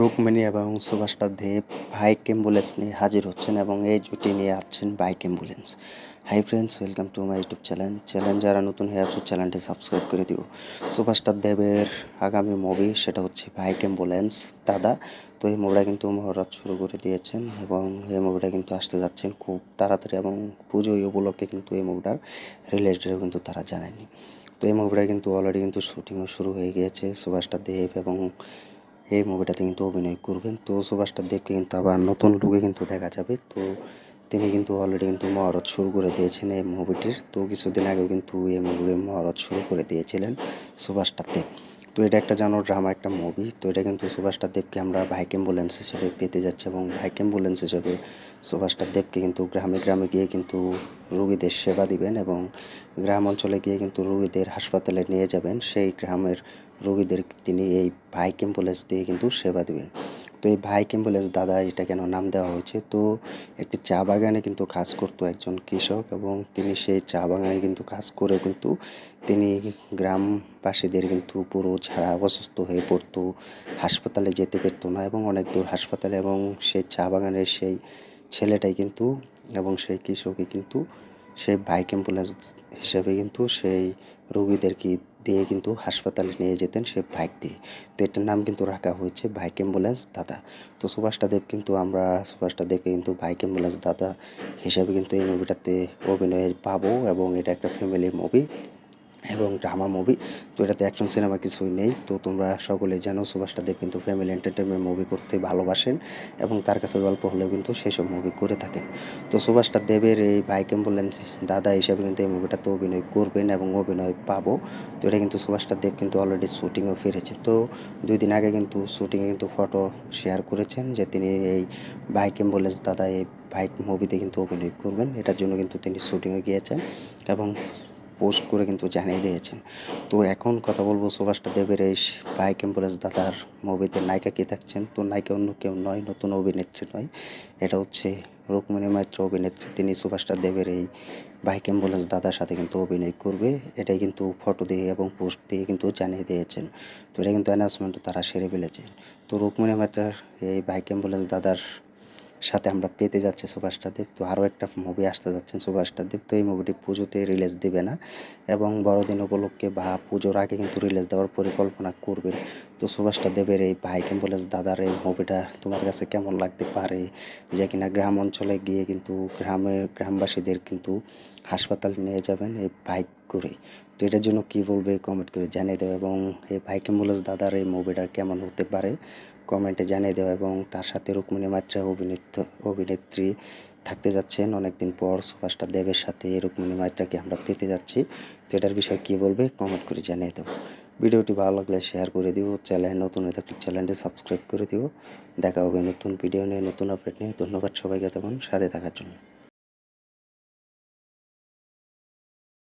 রুক্মিণী এবং সুভাষচন্দ্র দেব bike ambulance নিয়ে হাজির হচ্ছেন এবং এই জুটি নিয়ে আসছেন bike ambulance. Hi friends, welcome to my YouTube channel. যারা নতুন হয়ে আছো চ্যানেলটি সাবস্ক্রাইব করে দিও। সুভাষচন্দ্র দেবের আগামী মুভি সেটা হচ্ছে বাইক অ্যাম্বুলেন্স দাদা। তো এই মুভিটা কিন্তু মহরত শুরু করে দিয়েছেন এবং এই মুভিটা কিন্তু আসতে যাচ্ছেন খুব তাড়াতাড়ি এবং পুজো উপলক্ষে কিন্তু এই মুভিটার রিলিজ ডেটও কিন্তু তারা জানায়নি। তো এই মুভিটা কিন্তু অলরেডি কিন্তু শুটিংও শুরু হয়ে গিয়েছে। সুভাষচন্দ্র দেব এবং এই মুভিটাতে কিন্তু অভিনয় করবেন। তো সুভাষচন্দ্র দেবকে কিন্তু আবার নতুন লুকে কিন্তু দেখা যাবে। তো তিনি কিন্তু অলরেডি কিন্তু মহরত শুরু করে দিয়েছেন এই মুভিটির। তো কিছুদিন আগেও কিন্তু এই মুভির মহরত শুরু করে দিয়েছিলেন সুভাষচন্দ্র দেব। তো এটা একটা জানো ড্রামা একটা মুভি। তো এটা কিন্তু সুভাষচন্দ্র দেবকে আমরা বাইক অ্যাম্বুলেন্স হিসেবে পেতে যাচ্ছি এবং বাইক অ্যাম্বুলেন্স হিসেবে সুভাষচন্দ্র দেবকে কিন্তু গ্রামে গ্রামে গিয়ে কিন্তু রোগীদের সেবা দিবেন এবং গ্রাম অঞ্চলে গিয়ে কিন্তু রোগীদের হাসপাতালে নিয়ে যাবেন। সেই গ্রামের রোগীদের তিনি এই বাইক অ্যাম্বুলেন্স দিয়ে কিন্তু সেবা দিবেন। তো এই বাইক অ্যাম্বুলেন্স দাদা এটা কেন নাম দেওয়া হয়েছে? তো একটি চা বাগানে কিন্তু কাজ করতো একজন কৃষক এবং তিনি সেই চা বাগানে কিন্তু কাজ করে কিন্তু তিনি গ্রামবাসীদের কিন্তু পুরো ছাড়া অসুস্থ হয়ে পড়তো, হাসপাতালে যেতে পারতো না এবং অনেক দূর হাসপাতালে এবং সেই চা বাগানের সেই ছেলেটাই কিন্তু এবং সেই কৃষকই কিন্তু সেই বাইক অ্যাম্বুলেন্স হিসেবে কিন্তু সেই রোগীদেরকে দিয়ে কিন্তু হাসপাতালে নিয়ে যেতেন সে বাইক দিয়ে। তো এটার নাম কিন্তু রাখা হয়েছে বাইক অ্যাম্বুলেন্স দাদা। তো সুভাষচন্দ্র দেব কিন্তু আমরা সুভাষচন্দ্র দেবকে কিন্তু বাইক অ্যাম্বুলেন্স দাদা হিসাবে কিন্তু এই মুভিটাতে অভিনয়ে পাবো এবং এটা একটা ফ্যামিলি মুভি এবং ড্রামা মুভি। তো এটাতে অ্যাকশন সিনেমা কিছুই নেই। তো তোমরা সকলেই জানো সুভাষচন্দ্র দেব কিন্তু ফ্যামিলি এন্টারটেনমেন্ট মুভি করতে ভালোবাসেন এবং তার কাছে গল্প হলেও কিন্তু সেসব মুভি করে থাকেন। তো সুভাষচন্দ্র দেবের এই বাইক অ্যাম্বুলেন্স দাদা হিসাবে কিন্তু এই মুভিটাতে অভিনয় করবেন এবং অভিনয় পাবো। তো এটা কিন্তু সুভাষচন্দ্র দেব কিন্তু অলরেডি শুটিংও ফিরেছে। তো ২ দিন আগে কিন্তু শুটিংয়ে কিন্তু ফটো শেয়ার করেছেন যে তিনি এই বাইক অ্যাম্বুলেন্স দাদা এই বাইক মুভিতে কিন্তু অভিনয় করবেন। এটার জন্য কিন্তু তিনি শুটিংয়ে গিয়েছেন এবং পোস্ট করে কিন্তু জানিয়ে দিয়েছেন। তো এখন কথা বলবো সুভাষচন্দ্র দেবের এই বাইক অ্যাম্বুলেন্স দাদার মুভিতে নায়িকা কে থাকছেন? তো নায়িকা অন্য কেউ নয়, নতুন অভিনেত্রী নয়। এটা হচ্ছে রুক্মিণী মৈত্র অভিনেত্রী। তিনি সুভাষচন্দ্র দেবের এই বাইক অ্যাম্বুলেন্স দাদার সাথে কিন্তু অভিনয় করবে। এটাই কিন্তু ফটো দিয়ে এবং পোস্ট দিয়ে কিন্তু জানিয়ে দিয়েছেন। তো এটা কিন্তু অ্যানাউন্সমেন্টও তারা সেরে ফেলেছে। তো রুক্মিণী মৈত্রার এই বাইক অ্যাম্বুলেন্স দাদার সাথে আমরা পেতে যাচ্ছি সুভাষচন্দ্র দেব। তো আরও একটা মুভি আসতে যাচ্ছেন সুভাষচন্দ্র দেব। তো এই মুভিটি পুজোতে রিলিজ দিবে না এবং বড়দিন উপলক্ষে বা পুজোর আগে কিন্তু রিলিজ দেওয়ার পরিকল্পনা করবেন। তো সুভাষচন্দ্র দেবের এই বাইক অ্যাম্বুলেন্স দাদার এই মুভিটা তোমার কাছে কেমন লাগতে পারে? যে কিনা গ্রাম অঞ্চলে গিয়ে কিন্তু গ্রামবাসীদের কিন্তু হাসপাতালে নিয়ে যাবেন এই বাইক করে। তো এটার জন্য কী বলবে কমেন্ট করে জানিয়ে দেবে এবং এই বাইক অ্যাম্বুলেন্স দাদার এই মুভিটা কেমন হতে পারে কমেন্টে জানিয়ে দেওয়া এবং তার সাথে রুক্মিণী মাত্রা অভিনেত্রী থাকতে যাচ্ছেন অনেকদিন পর সুভাষচন্দ্র দেবের সাথে রুক্মিণী মাত্রাকে আমরা পেতে যাচ্ছি। তো এটার বিষয়ে কী বলবে কমেন্ট করে জানিয়ে দেবো। ভিডিওটি ভালো লাগলে শেয়ার করে দিও, চ্যানেল নতুন হয়ে থাকলে চ্যানেলটি সাবস্ক্রাইব করে দিও। দেখা হবে নতুন ভিডিও নিয়ে, নতুন আপডেট নিয়ে। ধন্যবাদ সবাইকে তখন সাথে থাকার জন্য।